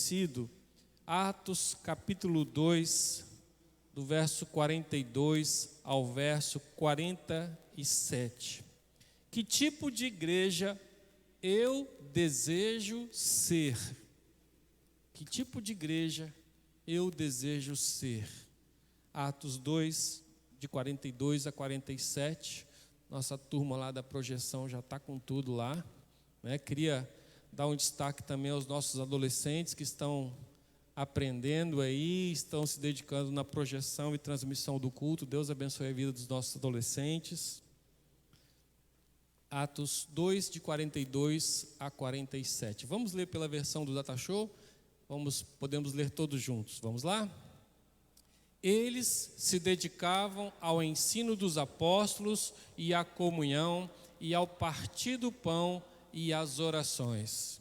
conhecido, Atos capítulo 2, do verso 42 ao verso 47. Que tipo de igreja eu desejo ser? Que tipo de igreja eu desejo ser? Atos 2, de 42 a 47. Nossa turma lá da projeção já está com tudo lá, né? Queria dar um destaque também aos nossos adolescentes que estão aprendendo aí, estão se dedicando na projeção e transmissão do culto. Deus abençoe a vida dos nossos adolescentes. Atos 2, de 42 a 47. Vamos ler pela versão do Data Show? Podemos ler todos juntos. Vamos lá? Eles se dedicavam ao ensino dos apóstolos e à comunhão e ao partir do pão e às orações.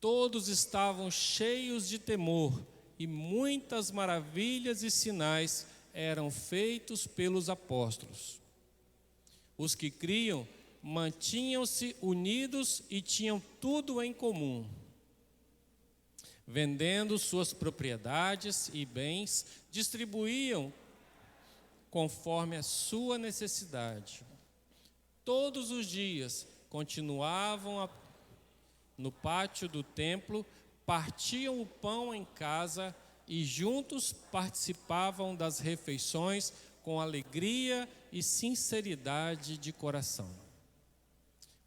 Todos estavam cheios de temor e muitas maravilhas e sinais eram feitos pelos apóstolos. Os que criam mantinham-se unidos e tinham tudo em comum. Vendendo suas propriedades e bens, distribuíam conforme a sua necessidade. Todos os dias continuavam no pátio do templo, partiam o pão em casa e juntos participavam das refeições com alegria e sinceridade de coração,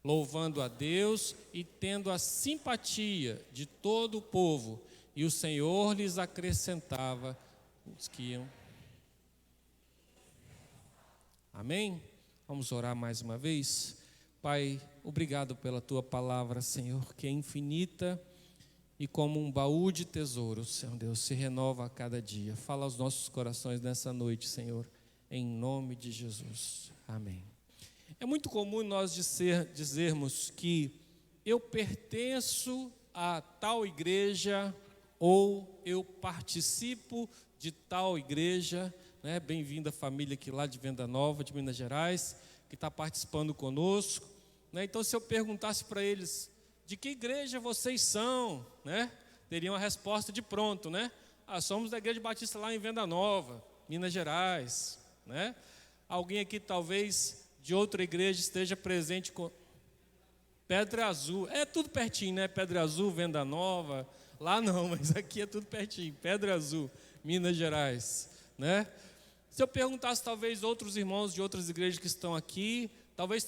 louvando a Deus e tendo a simpatia de todo o povo, e o Senhor lhes acrescentava os que iam. Amém? Vamos orar mais uma vez. Pai, obrigado pela Tua palavra, Senhor, que é infinita e como um baú de tesouros, Senhor Deus, se renova a cada dia. Fala aos nossos corações nessa noite, Senhor, em nome de Jesus. Amém. É muito comum nós dizermos que eu pertenço a tal igreja ou eu participo de tal igreja, né? Bem-vinda a família aqui lá de Venda Nova, de Minas Gerais, que está participando conosco, né? Então, se eu perguntasse para eles, de que igreja vocês são, né? Teriam a resposta de pronto, né? Somos da Igreja Batista lá em Venda Nova, Minas Gerais, né? Alguém aqui talvez de outra igreja esteja presente com Pedra Azul, é tudo pertinho, né? Pedra Azul, Venda Nova, lá não, mas aqui é tudo pertinho, Pedra Azul, Minas Gerais, né? Se eu perguntasse talvez outros irmãos de outras igrejas que estão aqui, talvez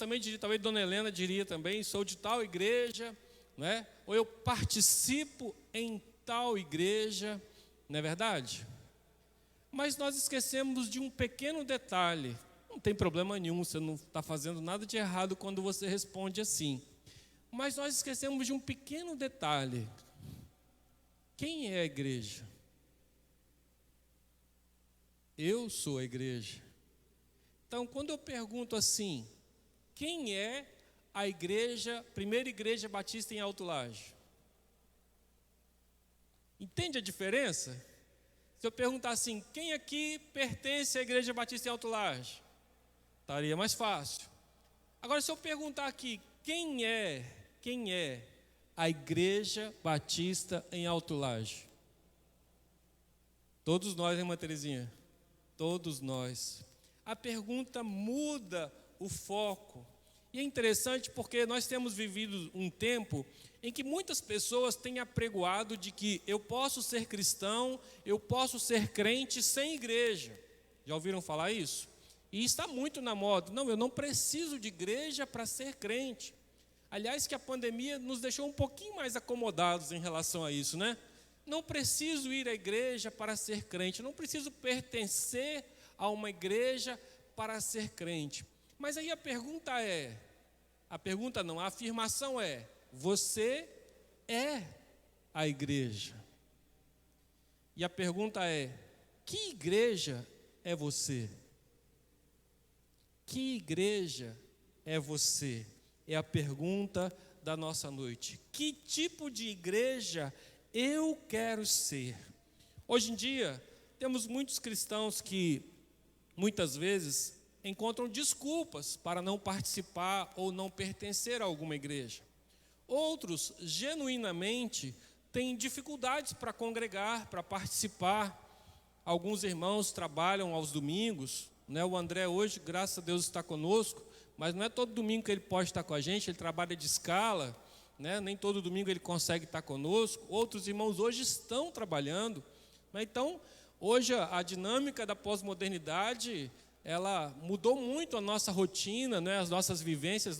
Dona Helena diria também, sou de tal igreja, né? Ou eu participo em tal igreja, não é verdade? Mas nós esquecemos de um pequeno detalhe. Não tem problema nenhum, você não está fazendo nada de errado quando você responde assim. Mas nós esquecemos de um pequeno detalhe. Quem é a igreja? Eu sou a igreja. Então, quando eu pergunto assim, quem é a igreja, primeira igreja batista em Alto Laje? Entende a diferença? Se eu perguntar assim, quem aqui pertence à igreja batista em Alto Laje? Estaria mais fácil. Agora, se eu perguntar aqui, quem é a igreja batista em Alto Laje? Todos nós, hein, Terezinha? Todos nós. A pergunta muda o foco. E é interessante porque nós temos vivido um tempo em que muitas pessoas têm apregoado de que eu posso ser cristão, eu posso ser crente sem igreja. Já ouviram falar isso? E está muito na moda. Não, eu não preciso de igreja para ser crente. Aliás, que a pandemia nos deixou um pouquinho mais acomodados em relação a isso, né? Não preciso ir à igreja para ser crente, não preciso pertencer a uma igreja para ser crente. Mas aí a afirmação é, você é a igreja. E a pergunta é, que igreja é você? Que igreja é você? É a pergunta da nossa noite. Que tipo de igreja eu quero ser? Hoje em dia, temos muitos cristãos que, muitas vezes, encontram desculpas para não participar ou não pertencer a alguma igreja. Outros, genuinamente, têm dificuldades para congregar, para participar. Alguns irmãos trabalham aos domingos, né? O André hoje, graças a Deus, está conosco, mas não é todo domingo que ele pode estar com a gente, ele trabalha de escala, né? Nem todo domingo ele consegue estar conosco. Outros irmãos hoje estão trabalhando, né? Então, hoje a dinâmica da pós-modernidade, ela mudou muito a nossa rotina, né? As nossas vivências,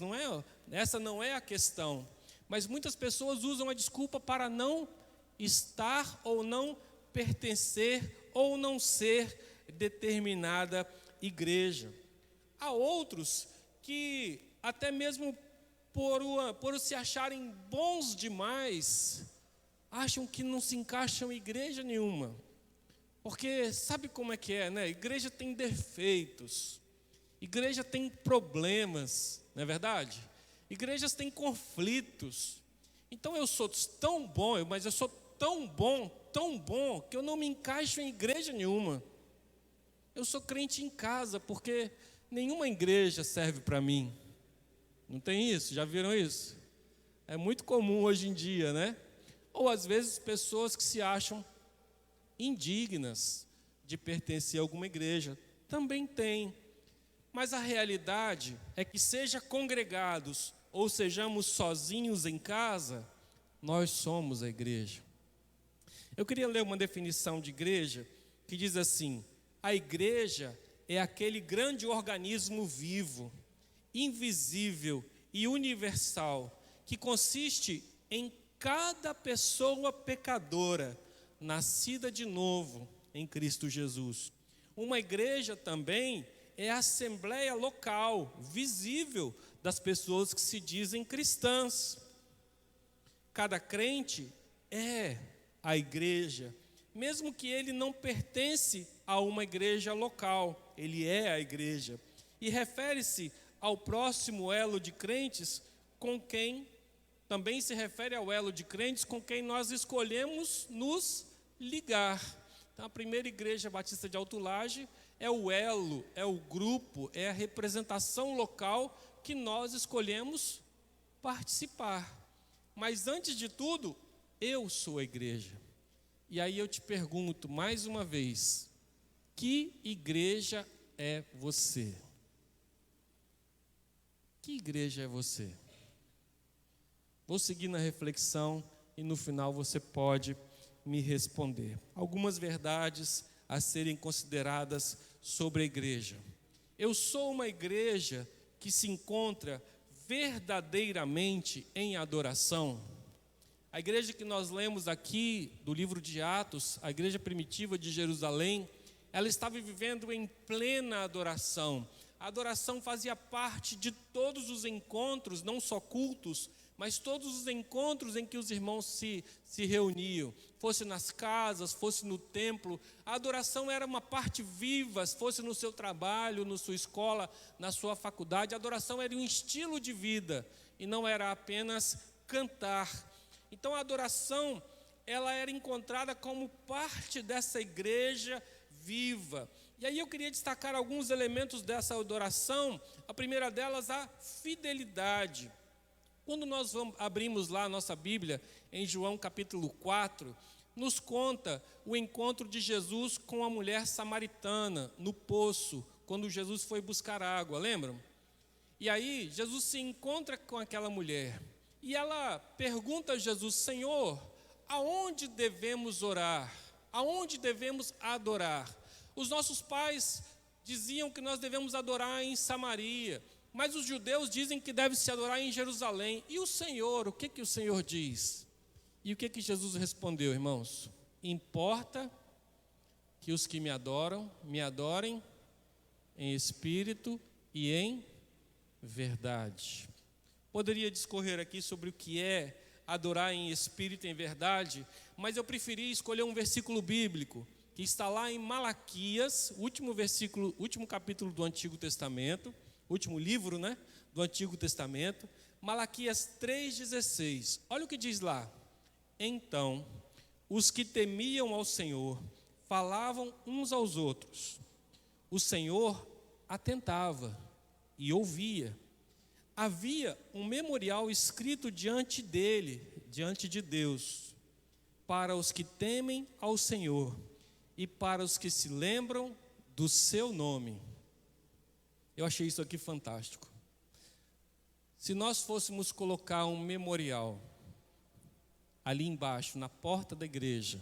essa não é a questão. Mas muitas pessoas usam a desculpa para não estar ou não pertencer ou não ser determinada igreja. Há outros que até mesmo por se acharem bons demais, acham que não se encaixam em igreja nenhuma. Porque sabe como é que é, né? Igreja tem defeitos, igreja tem problemas, não é verdade? Igrejas têm conflitos. Então eu sou tão bom, mas eu sou tão bom, que eu não me encaixo em igreja nenhuma. Eu sou crente em casa, porque nenhuma igreja serve para mim. Não tem isso? Já viram isso? É muito comum hoje em dia, né? Ou às vezes pessoas que se acham indignas de pertencer a alguma igreja. Também tem. Mas a realidade é que, seja congregados ou sejamos sozinhos em casa, nós somos a igreja. Eu queria ler uma definição de igreja que diz assim: a igreja é aquele grande organismo vivo, invisível e universal, que consiste em cada pessoa pecadora, nascida de novo em Cristo Jesus. Uma igreja também é a assembleia local, visível, das pessoas que se dizem cristãs. Cada crente é a igreja, mesmo que ele não pertence a uma igreja local, ele é a igreja. E refere-se ao próximo elo de crentes com quem, também se refere ao elo de crentes com quem nós escolhemos nos ligar. Então, a primeira igreja batista de Alto Laje é o elo, é o grupo, é a representação local que nós escolhemos participar. Mas antes de tudo, eu sou a igreja. E aí eu te pergunto mais uma vez: que igreja é você? Que igreja é você? Vou seguir na reflexão e no final você pode me responder. Algumas verdades a serem consideradas sobre a igreja. Eu sou uma igreja que se encontra verdadeiramente em adoração. A igreja que nós lemos aqui do livro de Atos, a igreja primitiva de Jerusalém, ela estava vivendo em plena adoração. A adoração fazia parte de todos os encontros, não só cultos, mas todos os encontros em que os irmãos se reuniam, fosse nas casas, fosse no templo. A adoração era uma parte viva, fosse no seu trabalho, na sua escola, na sua faculdade. A adoração era um estilo de vida e não era apenas cantar. Então a adoração, ela era encontrada como parte dessa igreja viva. E aí eu queria destacar alguns elementos dessa adoração. A primeira delas, a fidelidade. Quando nós abrimos lá a nossa Bíblia, em João capítulo 4, nos conta o encontro de Jesus com a mulher samaritana, no poço, quando Jesus foi buscar água, lembram? E aí, Jesus se encontra com aquela mulher, e ela pergunta a Jesus: Senhor, aonde devemos orar? Aonde devemos adorar? Os nossos pais diziam que nós devemos adorar em Samaria, mas os judeus dizem que deve se adorar em Jerusalém. E o Senhor, o que o Senhor diz? E o que Jesus respondeu, irmãos? Importa que os que me adoram, me adorem em espírito e em verdade. Poderia discorrer aqui sobre o que é adorar em espírito e em verdade, mas eu preferi escolher um versículo bíblico que está lá em Malaquias, último capítulo do Antigo Testamento, último livro, né, do Antigo Testamento, Malaquias 3,16. Olha o que diz lá: então, os que temiam ao Senhor falavam uns aos outros. O Senhor atentava e ouvia. Havia um memorial escrito diante dele, diante de Deus. para os que temem ao Senhor e para os que se lembram do seu nome. Eu achei isso aqui fantástico. Se nós fôssemos colocar um memorial ali embaixo, na porta da igreja,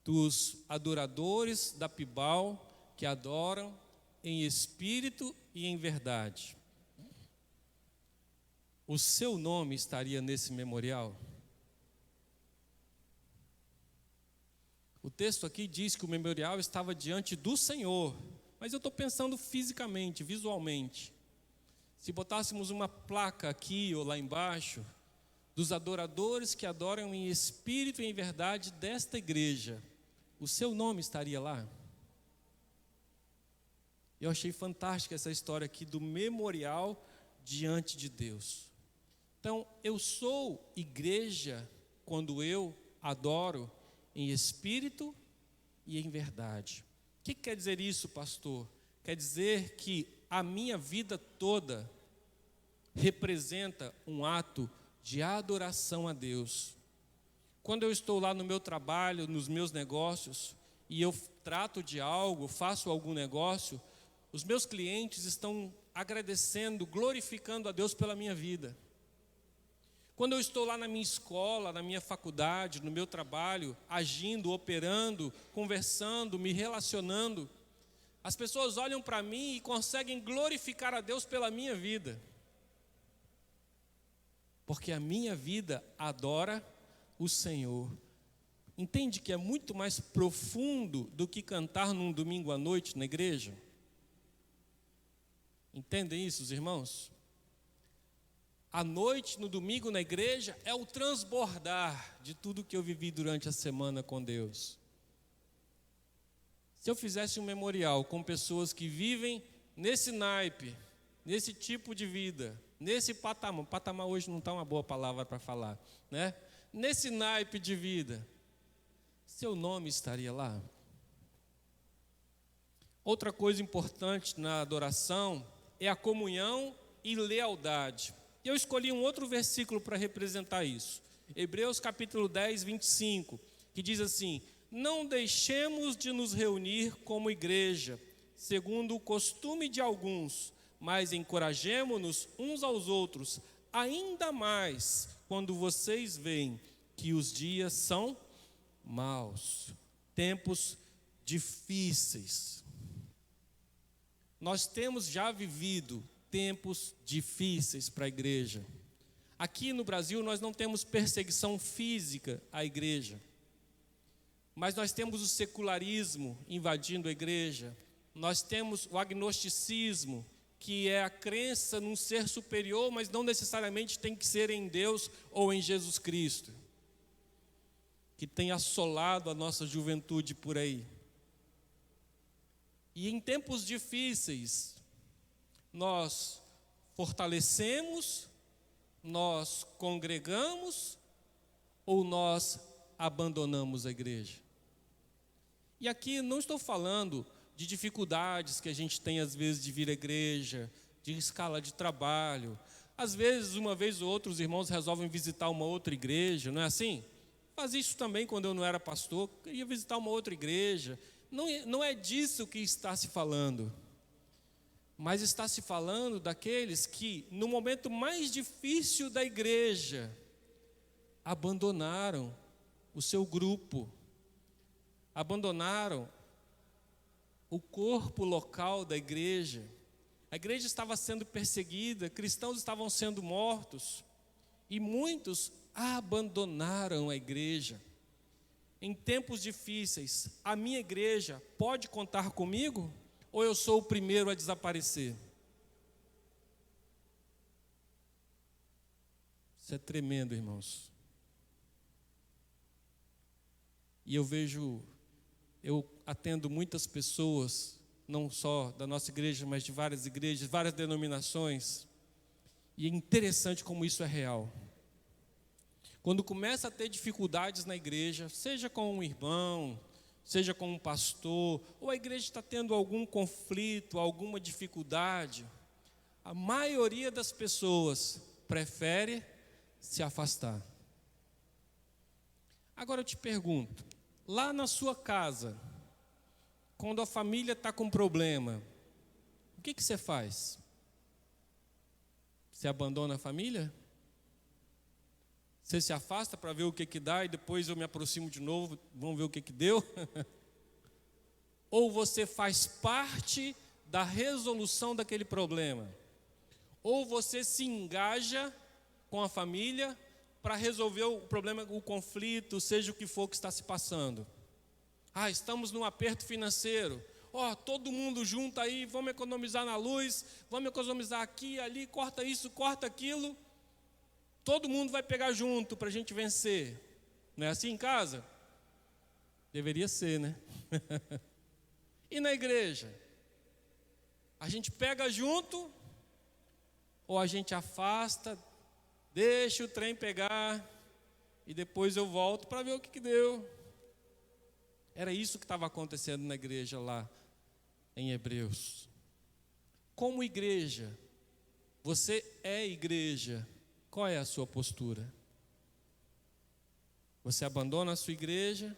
dos adoradores da Pibal que adoram em espírito e em verdade, o seu nome estaria nesse memorial? O texto aqui diz que o memorial estava diante do Senhor, mas eu estou pensando fisicamente, visualmente. Se botássemos uma placa aqui ou lá embaixo, dos adoradores que adoram em espírito e em verdade desta igreja, o seu nome estaria lá? Eu achei fantástica essa história aqui do memorial diante de Deus. Então, eu sou igreja quando eu adoro em espírito e em verdade. O que quer dizer isso, pastor? Quer dizer que a minha vida toda representa um ato de adoração a Deus. Quando eu estou lá no meu trabalho, nos meus negócios, e eu trato de algo, faço algum negócio, os meus clientes estão agradecendo, glorificando a Deus pela minha vida. Quando eu estou lá na minha escola, na minha faculdade, no meu trabalho, agindo, operando, conversando, me relacionando, as pessoas olham para mim e conseguem glorificar a Deus pela minha vida. Porque a minha vida adora o Senhor. Entende que é muito mais profundo do que cantar num domingo à noite na igreja? Entendem isso, os irmãos? A noite, no domingo na igreja, é o transbordar de tudo que eu vivi durante a semana com Deus. Se eu fizesse um memorial com pessoas que vivem nesse naipe, nesse tipo de vida, nesse patamar hoje não está uma boa palavra para falar, né? Nesse naipe de vida, seu nome estaria lá? Outra coisa importante na adoração é a comunhão e lealdade. Eu escolhi um outro versículo para representar isso. Hebreus capítulo 10, 25, que diz assim: não deixemos de nos reunir como igreja, segundo o costume de alguns, mas encorajemo-nos uns aos outros, ainda mais quando vocês veem que os dias são maus, tempos difíceis. Nós temos já vivido tempos difíceis para a igreja. Aqui no Brasil nós não temos perseguição física à igreja, mas nós temos o secularismo invadindo a igreja, nós temos o agnosticismo, que é a crença num ser superior, mas não necessariamente tem que ser em Deus ou em Jesus Cristo, que tem assolado a nossa juventude por aí. E em tempos difíceis, nós fortalecemos, nós congregamos ou nós abandonamos a igreja? E aqui não estou falando de dificuldades que a gente tem às vezes de vir à igreja, de escala de trabalho. Às vezes, uma vez ou outra, os irmãos resolvem visitar uma outra igreja, não é assim? Fazia isso também quando eu não era pastor, ia visitar uma outra igreja. Não é disso que está se falando. Mas está se falando daqueles que, no momento mais difícil da igreja, abandonaram o seu grupo, abandonaram o corpo local da igreja. A igreja estava sendo perseguida, cristãos estavam sendo mortos, e muitos abandonaram a igreja. Em tempos difíceis, a minha igreja pode contar comigo? Ou eu sou o primeiro a desaparecer? Isso é tremendo, irmãos. E eu atendo muitas pessoas, não só da nossa igreja, mas de várias igrejas, várias denominações. E é interessante como isso é real. Quando começa a ter dificuldades na igreja, seja com um irmão, seja com um pastor, ou a igreja está tendo algum conflito, alguma dificuldade, a maioria das pessoas prefere se afastar. Agora eu te pergunto, lá na sua casa, quando a família está com problema, o que você faz? Você abandona a família? Você se afasta para ver o que dá e depois eu me aproximo de novo, vamos ver o que deu? Ou você faz parte da resolução daquele problema? Ou você se engaja com a família para resolver o problema, o conflito, seja o que for que está se passando? Estamos num aperto financeiro. Todo mundo junto aí, vamos economizar na luz, vamos economizar aqui, ali, corta isso, corta aquilo. Todo mundo vai pegar junto para a gente vencer. Não é assim em casa? Deveria ser, né? E na igreja? A gente pega junto ou a gente afasta, deixa o trem pegar e depois eu volto para ver o que deu? Era isso que estava acontecendo na igreja lá em Hebreus. Como igreja, você é igreja, qual é a sua postura? Você abandona a sua igreja,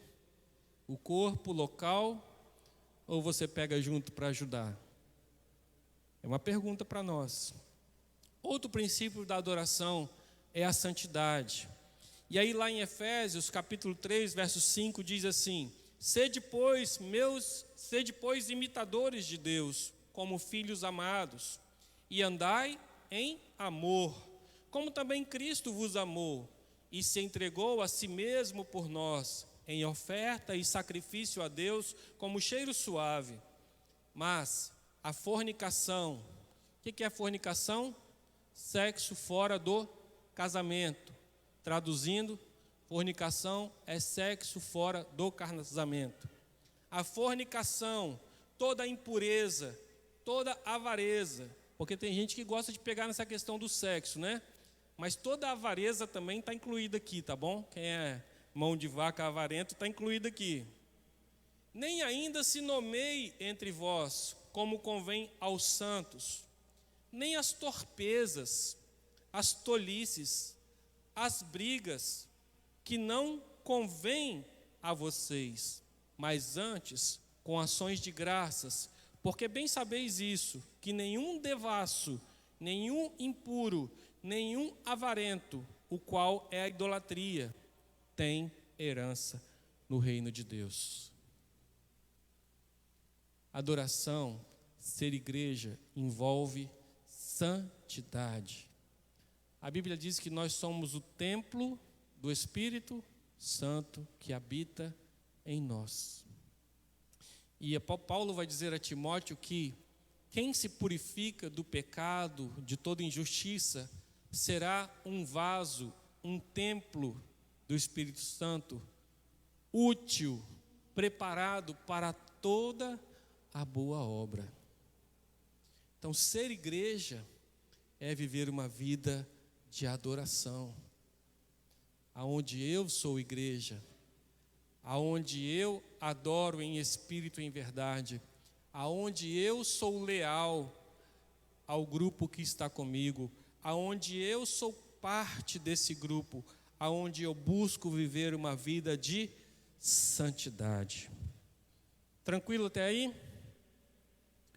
o corpo, o local, ou você pega junto para ajudar? É uma pergunta para nós. Outro princípio da adoração é a santidade. E aí lá em Efésios, capítulo 3, verso 5, diz assim: Sede, pois, imitadores de Deus, como filhos amados, e andai em amor, como também Cristo vos amou, e se entregou a si mesmo por nós, em oferta e sacrifício a Deus, como cheiro suave. Mas a fornicação, o que é fornicação? Sexo fora do casamento. Traduzindo, fornicação é sexo fora do casamento. A fornicação, toda a impureza, toda a avareza, porque tem gente que gosta de pegar nessa questão do sexo, né? Mas toda a avareza também está incluída aqui, tá bom? Quem é mão de vaca avarento está incluído aqui. Nem ainda se nomeie entre vós, como convém aos santos, nem as torpezas, as tolices, as brigas, que não convém a vocês, mas antes com ações de graças, porque bem sabeis isso, que nenhum devasso, nenhum impuro, nenhum avarento, o qual é a idolatria, tem herança no reino de Deus. Adoração, ser igreja, envolve santidade. A Bíblia diz que nós somos o templo do Espírito Santo que habita em nós. E Paulo vai dizer a Timóteo que quem se purifica do pecado, de toda injustiça, será um vaso, um templo do Espírito Santo, útil, preparado para toda a boa obra. Então, ser igreja é viver uma vida de adoração, aonde eu sou igreja, aonde eu adoro em espírito e em verdade, aonde eu sou leal ao grupo que está comigo, aonde eu sou parte desse grupo, aonde eu busco viver uma vida de santidade. Tranquilo até aí?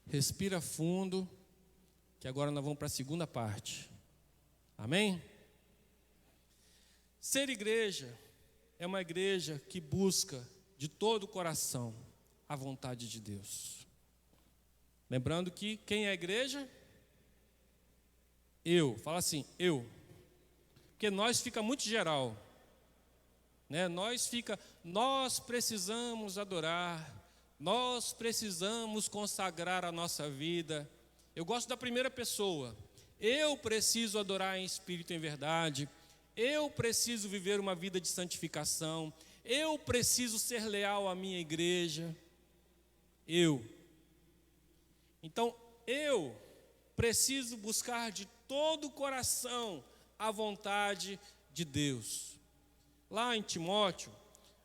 Respira fundo, que agora nós vamos para a segunda parte. Amém? Ser igreja é uma igreja que busca de todo o coração a vontade de Deus. Lembrando que quem é a igreja? Eu. Fala assim, eu. Porque nós fica muito geral, né? Nós precisamos adorar, nós precisamos consagrar a nossa vida. Eu gosto da primeira pessoa. Eu preciso adorar em espírito e em verdade. Eu preciso viver uma vida de santificação. Eu preciso ser leal à minha igreja. Então, eu preciso buscar de todo o coração a vontade de Deus. Lá em Timóteo,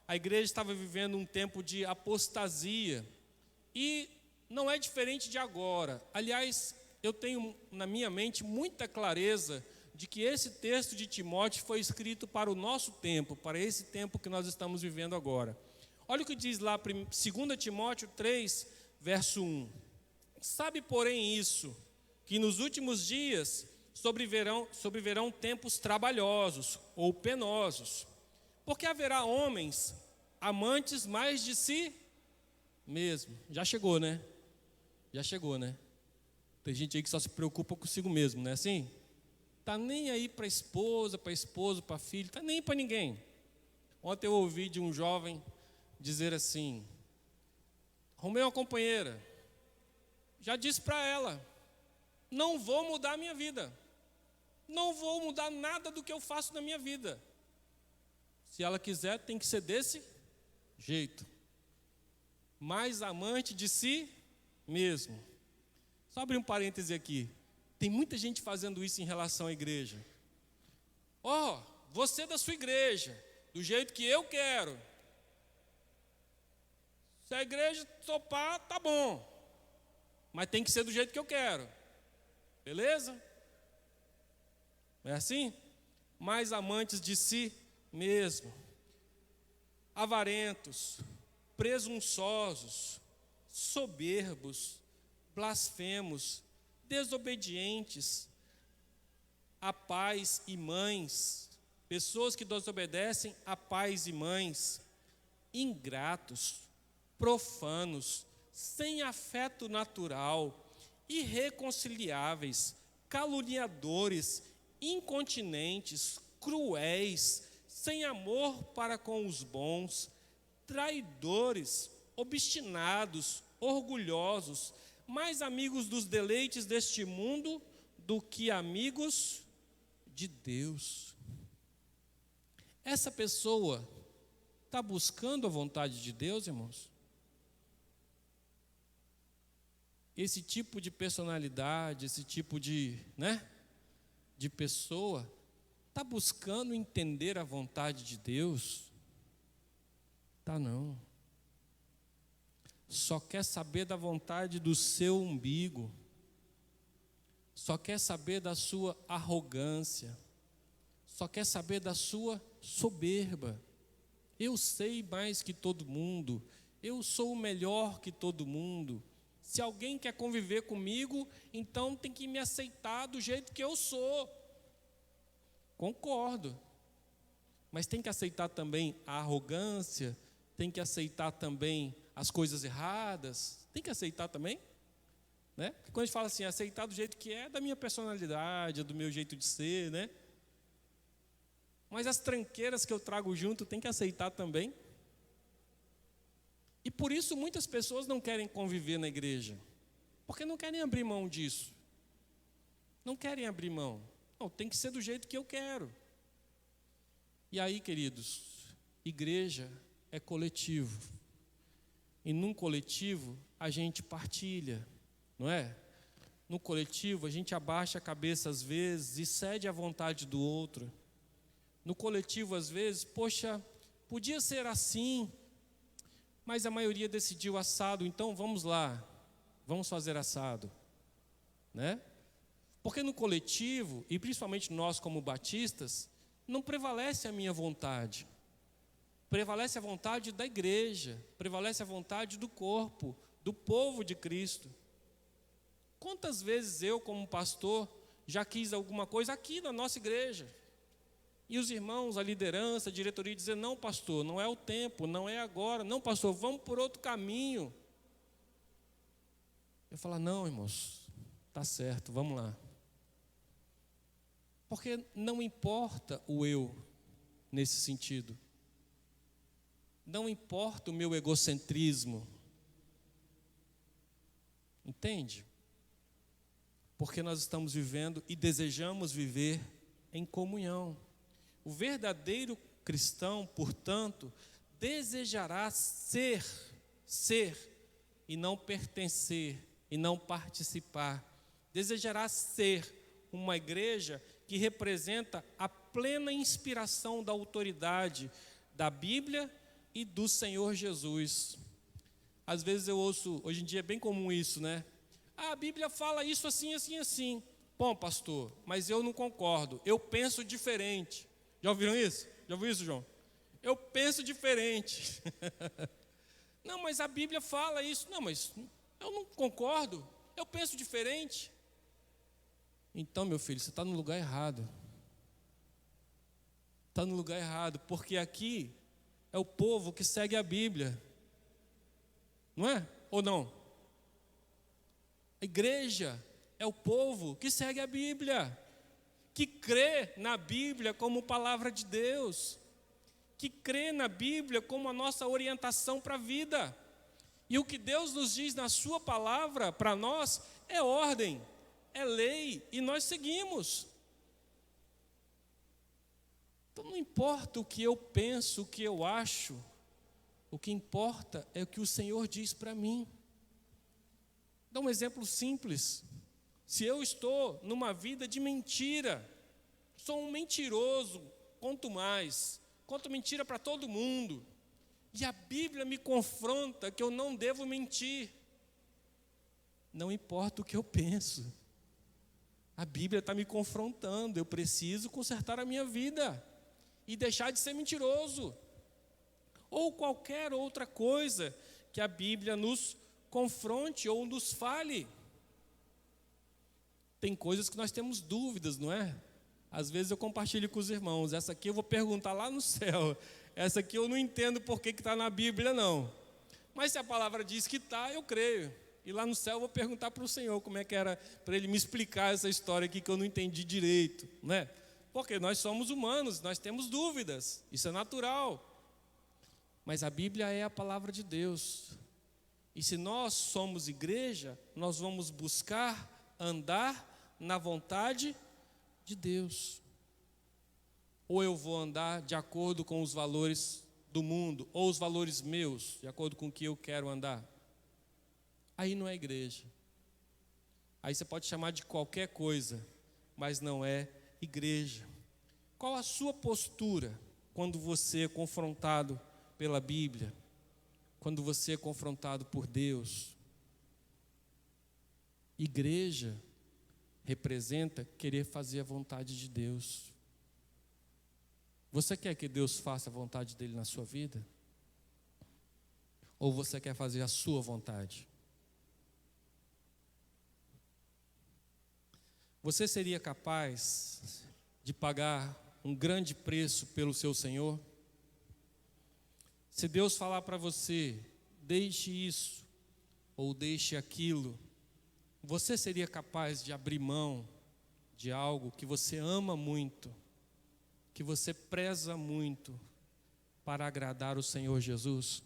a igreja estava vivendo um tempo de apostasia. E não é diferente de agora. Aliás, eu tenho na minha mente muita clareza de que esse texto de Timóteo foi escrito para o nosso tempo, para esse tempo que nós estamos vivendo agora. Olha o que diz lá, 2 Timóteo 3, verso 1. Sabe, porém, isso, que nos últimos dias sobrevirão tempos trabalhosos ou penosos, porque haverá homens amantes mais de si mesmo. Já chegou, né? Já chegou, né? Tem gente aí que só se preocupa consigo mesmo, não é assim? Tá nem aí para esposa, para esposo, para filho, tá nem para ninguém. Ontem eu ouvi de um jovem dizer assim: arrumei uma companheira, já disse para ela, não vou mudar a minha vida, não vou mudar nada do que eu faço na minha vida. Se ela quiser, tem que ser desse jeito. Mais amante de si mesmo. Só abrir um parêntese aqui. Tem muita gente fazendo isso em relação à igreja. Você da sua igreja, do jeito que eu quero. Se a igreja topar, tá bom. Mas tem que ser do jeito que eu quero. Beleza? É assim? Mais amantes de si mesmo. Avarentos, presunçosos, soberbos, blasfemos, desobedientes a pais e mães, pessoas que desobedecem a pais e mães, ingratos, profanos, sem afeto natural, irreconciliáveis, caluniadores, incontinentes, cruéis, sem amor para com os bons, traidores, obstinados, orgulhosos, mais amigos dos deleites deste mundo do que amigos de Deus. Essa pessoa está buscando a vontade de Deus, irmãos? Esse tipo de personalidade, esse tipo de pessoa, está buscando entender a vontade de Deus? Tá não. Só quer saber da vontade do seu umbigo, só quer saber da sua arrogância, só quer saber da sua soberba. Eu sei mais que todo mundo, eu sou o melhor que todo mundo. Se alguém quer conviver comigo, então tem que me aceitar do jeito que eu sou. Concordo, mas tem que aceitar também a arrogância, tem que aceitar também as coisas erradas, tem que aceitar também, né? Porque quando a gente fala assim, aceitar do jeito que é da minha personalidade, do meu jeito de ser, né? Mas as tranqueiras que eu trago junto, tem que aceitar também. E por isso muitas pessoas não querem conviver na igreja, porque não querem abrir mão disso. Não querem abrir mão. Não, tem que ser do jeito que eu quero. E aí, queridos, igreja é coletivo. E num coletivo a gente partilha, não é? No coletivo a gente abaixa a cabeça às vezes e cede à vontade do outro. No coletivo às vezes, poxa, podia ser assim, mas a maioria decidiu assado, então vamos lá, vamos fazer assado, né? Porque no coletivo, e principalmente nós como batistas, não prevalece a minha vontade. Prevalece a vontade da igreja, prevalece a vontade do corpo, do povo de Cristo. Quantas vezes eu, como pastor, já quis alguma coisa aqui na nossa igreja? E os irmãos, a liderança, a diretoria, dizer, não pastor, não é o tempo, não é agora, não pastor, vamos por outro caminho. Eu falo, não irmãos, tá certo, vamos lá. Porque não importa o eu nesse sentido. Não importa o meu egocentrismo. Entende? Porque nós estamos vivendo e desejamos viver em comunhão. O verdadeiro cristão, portanto, desejará ser e não pertencer e não participar. Desejará ser uma igreja que representa a plena inspiração da autoridade da Bíblia e do Senhor Jesus. Às vezes eu ouço, hoje em dia é bem comum isso, né? A Bíblia fala isso assim, assim, assim. Bom, pastor, mas eu não concordo, eu penso diferente. Já ouviram isso? Já ouviu isso, João? Eu penso diferente. Não, mas a Bíblia fala isso. Não, mas eu não concordo, eu penso diferente. Então, meu filho, você está no lugar errado. Está no lugar errado, porque aqui é o povo que segue a Bíblia. Não é? Ou não? A igreja é o povo que segue a Bíblia, que crê na Bíblia como palavra de Deus, que crê na Bíblia como a nossa orientação para a vida. E o que Deus nos diz na sua palavra para nós é ordem, é lei, e nós seguimos. Então não importa o que eu penso, o que eu acho, o que importa é o que o Senhor diz para mim. Dá um exemplo simples. Se eu estou numa vida de mentira, sou um mentiroso, conto mentira para todo mundo, e a Bíblia me confronta que eu não devo mentir. Não importa o que eu penso, a Bíblia está me confrontando, eu preciso consertar a minha vida e deixar de ser mentiroso, ou qualquer outra coisa que a Bíblia nos confronte ou nos fale. Tem coisas que nós temos dúvidas, não é? Às vezes eu compartilho com os irmãos, essa aqui eu vou perguntar lá no céu, essa aqui eu não entendo por que está na Bíblia não, mas se a palavra diz que está, eu creio, e lá no céu eu vou perguntar para o Senhor como é que era, para Ele me explicar essa história aqui que eu não entendi direito, não é? Porque nós somos humanos, nós temos dúvidas, isso é natural, mas a Bíblia é a palavra de Deus, e se nós somos igreja, nós vamos buscar andar na vontade de Deus. Ou eu vou andar de acordo com os valores do mundo, ou os valores meus, de acordo com o que eu quero andar. Aí não é igreja. Aí você pode chamar de qualquer coisa, mas não é igreja. Qual a sua postura quando você é confrontado pela Bíblia? Quando você é confrontado por Deus? Igreja representa querer fazer a vontade de Deus. Você quer que Deus faça a vontade dele na sua vida? Ou você quer fazer a sua vontade? Você seria capaz de pagar um grande preço pelo seu Senhor? Se Deus falar para você, deixe isso ou deixe aquilo, você seria capaz de abrir mão de algo que você ama muito, que você preza muito, para agradar o Senhor Jesus?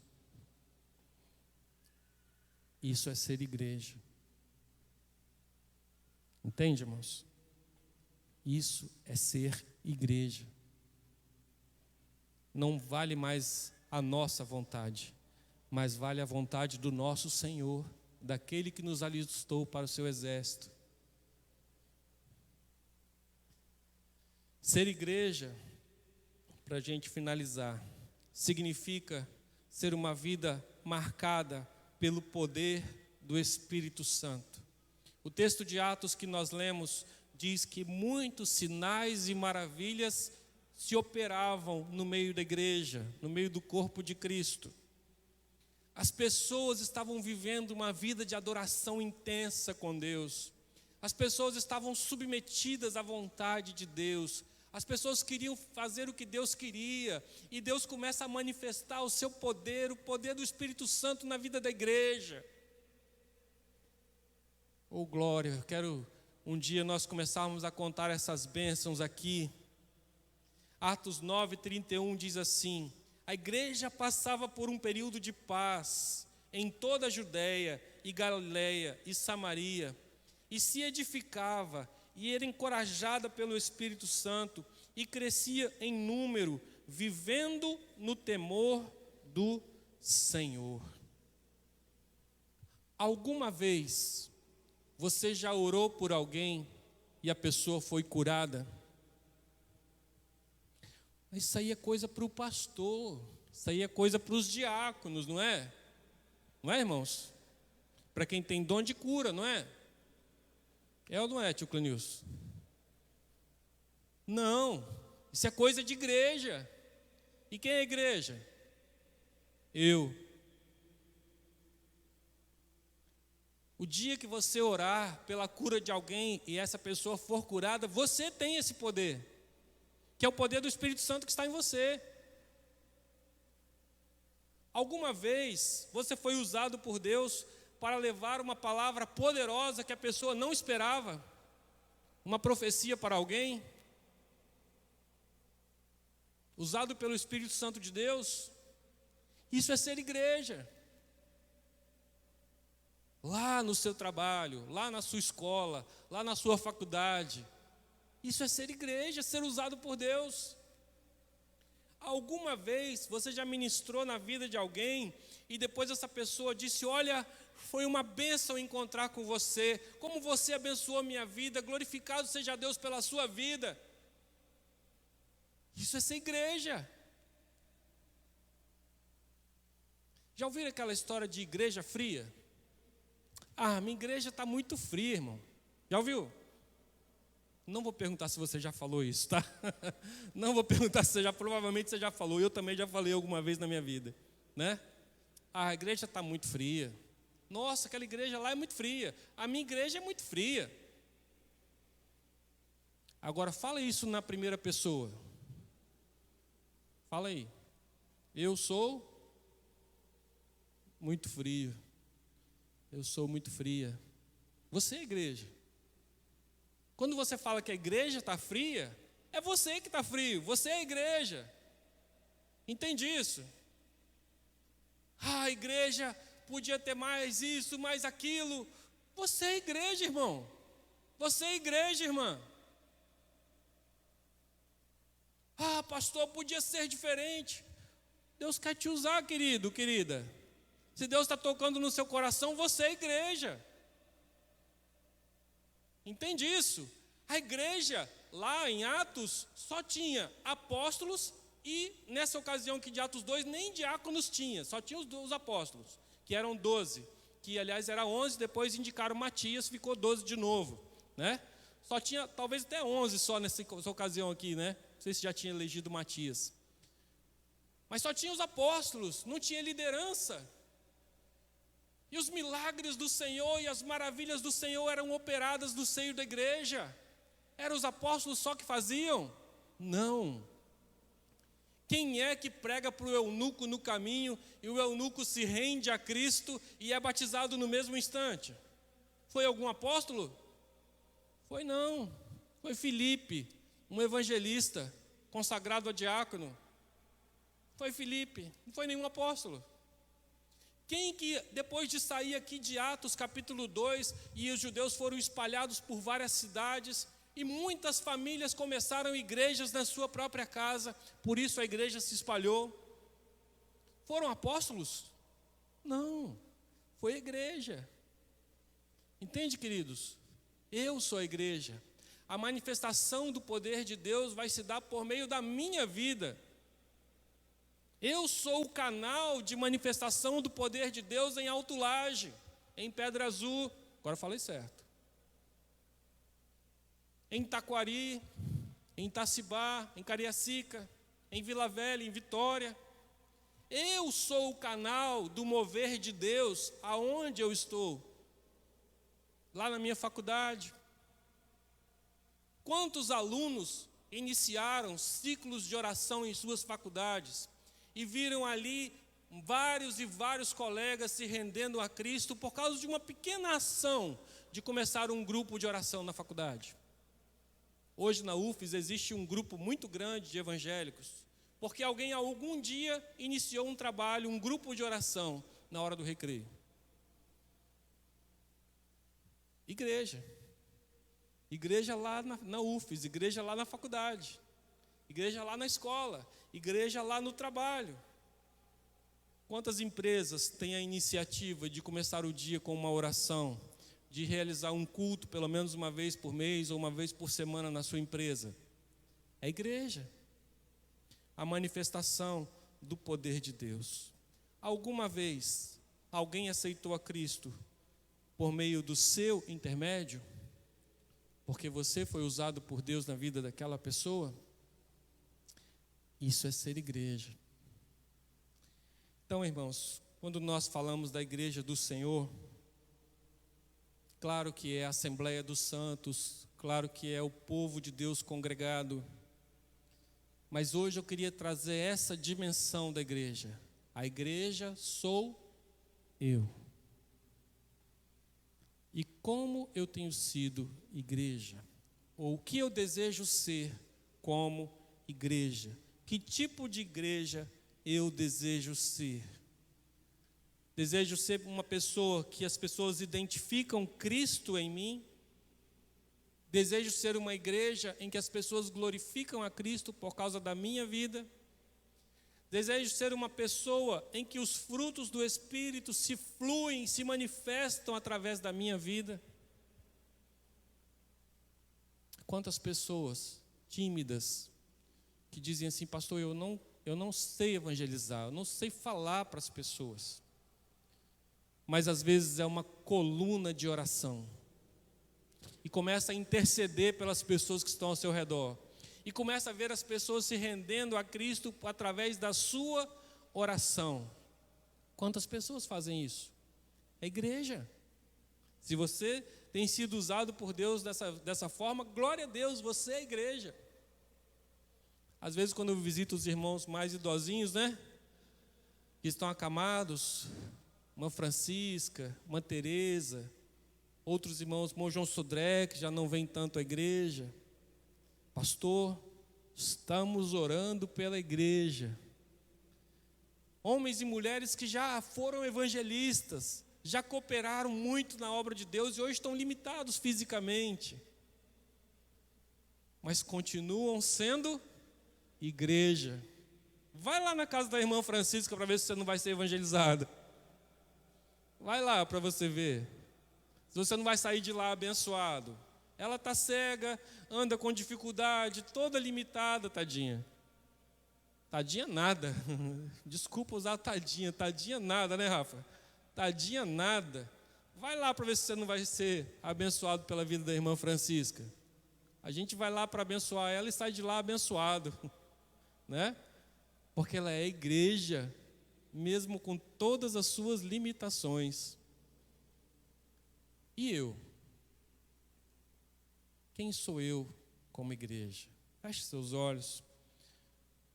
Isso é ser igreja. Entende, irmãos? Isso é ser igreja. Não vale mais a nossa vontade, mas vale a vontade do nosso Senhor, daquele que nos alistou para o seu exército. Ser igreja, para a gente finalizar, significa ser uma vida marcada pelo poder do Espírito Santo. O texto de Atos que nós lemos diz que muitos sinais e maravilhas se operavam no meio da igreja, no meio do corpo de Cristo. As pessoas estavam vivendo uma vida de adoração intensa com Deus. As pessoas estavam submetidas à vontade de Deus. As pessoas queriam fazer o que Deus queria. E Deus começa a manifestar o seu poder, o poder do Espírito Santo na vida da igreja. Oh, glória, eu quero um dia nós começarmos a contar essas bênçãos aqui. Atos 9:31 diz assim: a igreja passava por um período de paz em toda a Judéia e Galileia e Samaria, e se edificava e era encorajada pelo Espírito Santo e crescia em número, vivendo no temor do Senhor. Alguma vez você já orou por alguém e a pessoa foi curada? Isso aí é coisa para o pastor, isso aí é coisa para os diáconos, não é? Não é, irmãos? Para quem tem dom de cura, não é? É ou não é, tio Clenilson? Não, isso é coisa de igreja. E quem é a igreja? Eu. O dia que você orar pela cura de alguém e essa pessoa for curada, você tem esse poder, que é o poder do Espírito Santo que está em você. Alguma vez você foi usado por Deus para levar uma palavra poderosa que a pessoa não esperava? Uma profecia para alguém? Usado pelo Espírito Santo de Deus? Isso é ser igreja. Lá no seu trabalho, lá na sua escola, lá na sua faculdade. Isso é ser igreja, ser usado por Deus. Alguma vez você já ministrou na vida de alguém e depois essa pessoa disse: olha, foi uma bênção encontrar com você, como você abençoou a minha vida, glorificado seja Deus pela sua vida. Isso é ser igreja. Já ouviram aquela história de igreja fria? Ah, minha igreja está muito fria, irmão. Já ouviu? Não vou perguntar se você já falou isso, tá? Não vou perguntar se provavelmente você já falou. Eu também já falei alguma vez na minha vida, né? Ah, a igreja está muito fria. Nossa, aquela igreja lá é muito fria. A minha igreja é muito fria. Agora, fala isso na primeira pessoa. Fala aí. Eu sou muito frio. Eu sou muito fria. Você é igreja. Quando você fala que a igreja está fria, é você que está frio. Você é a igreja. Entende isso? Ah, a igreja podia ter mais isso, mais aquilo. Você é a igreja, irmão. Você é a igreja, irmã. Ah, pastor, podia ser diferente. Deus quer te usar, querido, querida. Se Deus está tocando no seu coração, você é a igreja. Entende isso? A igreja, lá em Atos, só tinha apóstolos e, nessa ocasião aqui de Atos 2, nem diáconos tinha, só tinha os apóstolos, que eram 12, que aliás era 11, depois indicaram Matias, ficou 12 de novo, né? Só tinha, talvez até 11 só nessa ocasião aqui, né? Não sei se já tinha elegido Matias. Mas só tinha os apóstolos, não tinha liderança. E os milagres do Senhor e as maravilhas do Senhor eram operadas no seio da igreja. Eram os apóstolos só que faziam? Não. Quem é que prega para o eunuco no caminho e o eunuco se rende a Cristo e é batizado no mesmo instante? Foi algum apóstolo? Foi não. Foi Filipe, um evangelista consagrado a diácono. Foi Filipe, não foi nenhum apóstolo. Quem que, depois de sair aqui de Atos capítulo 2, e os judeus foram espalhados por várias cidades, e muitas famílias começaram igrejas na sua própria casa, por isso a igreja se espalhou. Foram apóstolos? Não, foi a igreja. Entende, queridos? Eu sou a igreja. A manifestação do poder de Deus vai se dar por meio da minha vida. Eu sou o canal de manifestação do poder de Deus em Alto Laje, em Pedra Azul, agora eu falei certo, em Taquari, em Itacibá, em Cariacica, em Vila Velha, em Vitória. Eu sou o canal do mover de Deus aonde eu estou, lá na minha faculdade. Quantos alunos iniciaram ciclos de oração em suas faculdades e viram ali vários e vários colegas se rendendo a Cristo por causa de uma pequena ação de começar um grupo de oração na faculdade? Hoje na UFES existe um grupo muito grande de evangélicos, porque alguém algum dia iniciou um trabalho, um grupo de oração na hora do recreio. Igreja. Igreja lá na UFES, igreja lá na faculdade, igreja lá na escola, igreja lá no trabalho. Quantas empresas têm a iniciativa de começar o dia com uma oração, de realizar um culto pelo menos uma vez por mês ou uma vez por semana na sua empresa? É a igreja. A manifestação do poder de Deus. Alguma vez alguém aceitou a Cristo por meio do seu intermédio? porque você foi usado por Deus na vida daquela pessoa, isso é ser igreja. Então, irmãos, quando nós falamos da igreja do Senhor, claro que é a Assembleia dos Santos, claro que é o povo de Deus congregado, mas hoje eu queria trazer essa dimensão da igreja. A igreja sou eu. E como eu tenho sido igreja? Ou o que eu desejo ser como igreja? Que tipo de igreja eu desejo ser? Desejo ser uma pessoa que as pessoas identificam Cristo em mim? Desejo ser uma igreja em que as pessoas glorificam a Cristo por causa da minha vida? Desejo ser uma pessoa em que os frutos do Espírito se fluem, se manifestam através da minha vida? Quantas pessoas tímidas que dizem assim: pastor, eu não sei evangelizar, eu não sei falar para as pessoas. Mas às vezes é uma coluna de oração. E começa a interceder pelas pessoas que estão ao seu redor. E começa a ver as pessoas se rendendo a Cristo através da sua oração. Quantas pessoas fazem isso? É igreja. Se você tem sido usado por Deus dessa forma, glória a Deus, você é igreja. Às vezes quando eu visito os irmãos mais idosinhos, que estão acamados, uma Francisca, uma Teresa, outros irmãos, irmão João Sodré, que já não vem tanto à igreja. Pastor, estamos orando pela igreja. Homens e mulheres que já foram evangelistas, já cooperaram muito na obra de Deus e hoje estão limitados fisicamente, mas continuam sendo igreja. Vai lá na casa da irmã Francisca para ver se você não vai ser evangelizado. Vai lá para você ver se você não vai sair de lá abençoado. Ela está cega, anda com dificuldade, toda limitada, tadinha. Tadinha nada. Desculpa usar tadinha nada, né, Rafa? Tadinha nada. Vai lá para ver se você não vai ser abençoado pela vida da irmã Francisca. A gente vai lá para abençoar ela e sai de lá abençoado, Porque ela é igreja, mesmo com todas as suas limitações. E eu? Quem sou eu como igreja? Feche seus olhos,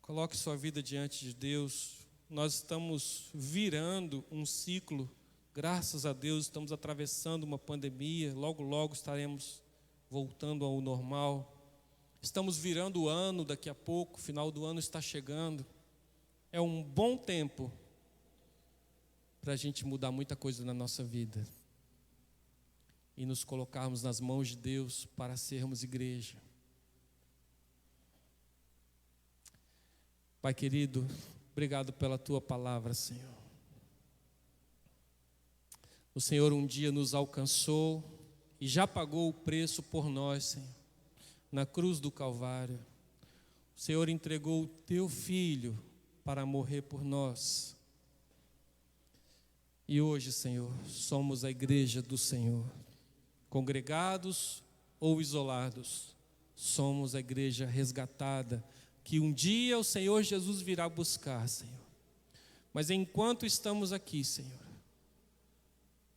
coloque sua vida diante de Deus. Nós estamos virando um ciclo, graças a Deus, estamos atravessando uma pandemia, logo, logo estaremos voltando ao normal. Estamos virando o ano daqui a pouco, o final do ano está chegando. É um bom tempo para a gente mudar muita coisa na nossa vida e nos colocarmos nas mãos de Deus para sermos igreja. Pai querido, obrigado pela Tua palavra, Senhor. O Senhor um dia nos alcançou e já pagou o preço por nós, Senhor, na cruz do Calvário. O Senhor entregou o Teu Filho para morrer por nós. E hoje, Senhor, somos a igreja do Senhor. Congregados ou isolados, somos a igreja resgatada, que um dia o Senhor Jesus virá buscar, Senhor. Mas enquanto estamos aqui, Senhor,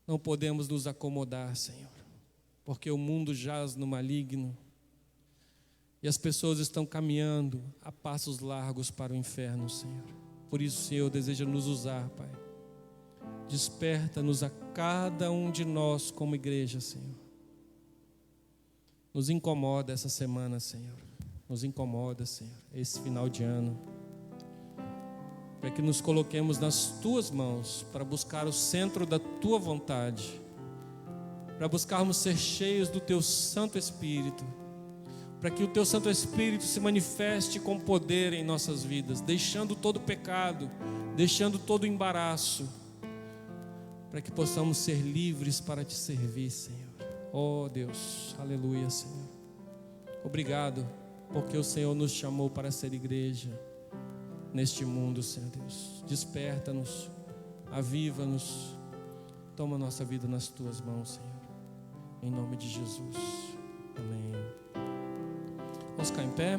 não podemos nos acomodar, Senhor, porque o mundo jaz no maligno e as pessoas estão caminhando a passos largos para o inferno, Senhor. Por isso, Senhor, deseja nos usar, Pai. Desperta-nos a cada um de nós como igreja, Senhor. Nos incomoda essa semana, Senhor. Nos incomoda, Senhor, esse final de ano. Para que nos coloquemos nas Tuas mãos, para buscar o centro da Tua vontade, para buscarmos ser cheios do Teu Santo Espírito, para que o Teu Santo Espírito se manifeste com poder em nossas vidas, deixando todo pecado, deixando todo embaraço, para que possamos ser livres para Te servir, Senhor. Oh Deus, aleluia, Senhor. Obrigado, porque o Senhor nos chamou para ser igreja neste mundo, Senhor Deus. Desperta-nos, aviva-nos, toma nossa vida nas Tuas mãos, Senhor, em nome de Jesus. Amém. Vamos ficar em pé.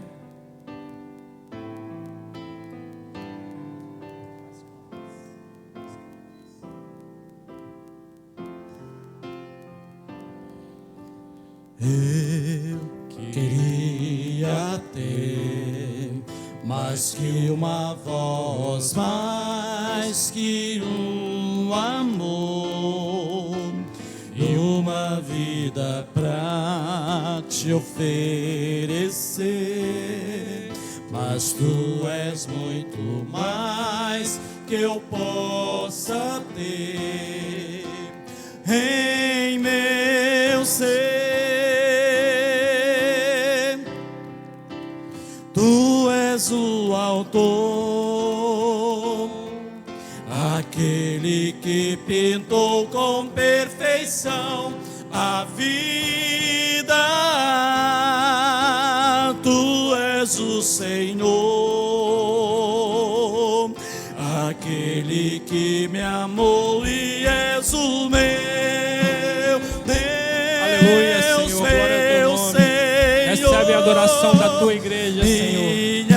Eu queria ter mais que uma voz, mais que um amor e uma vida pra te oferecer. Mas tu és muito mais que eu possa ter em meu ser. Tu és o autor, aquele que pintou com perfeição a vida. Tu és o Senhor, aquele que me amou e és o meu Deus. Aleluia, Senhor, glória ao teu nome. Recebe a adoração da tua igreja, Senhor, que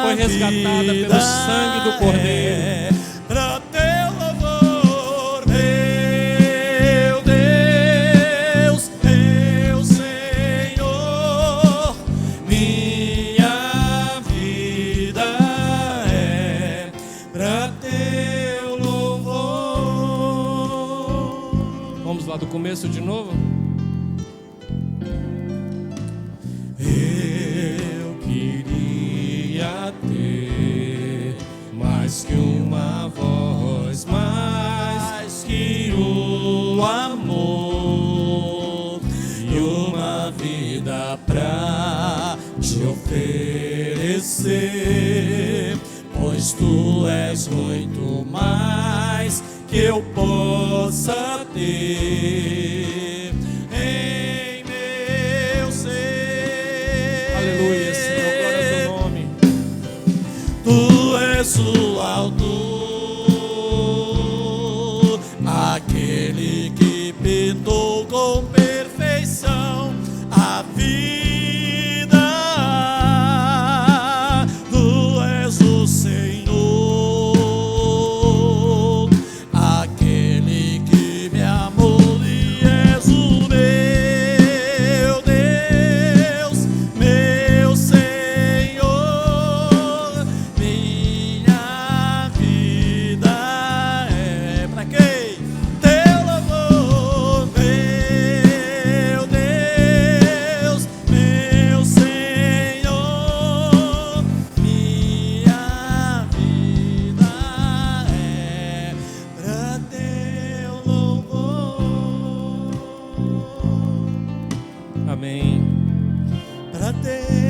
foi resgatada pelo sangue do Cordeiro. Pra teu louvor, meu Deus, meu Senhor, minha vida é pra teu louvor. Vamos lá do começo de novo? Eu queria ter mais que uma voz, mais que um amor e uma vida pra te oferecer, pois tu és muito mais que eu possa ter em meu ser. Aleluia, Senhor, glória ao teu nome. Tu és o autor, aquele que pintou com perfeição a vida. Tu és o Senhor, aquele que me amou e és o meu Deus, meu Senhor. Minha vida é pra quem? Teu louvor, meu Deus, meu Senhor. Minha vida é pra teu louvor, Amém. pra teu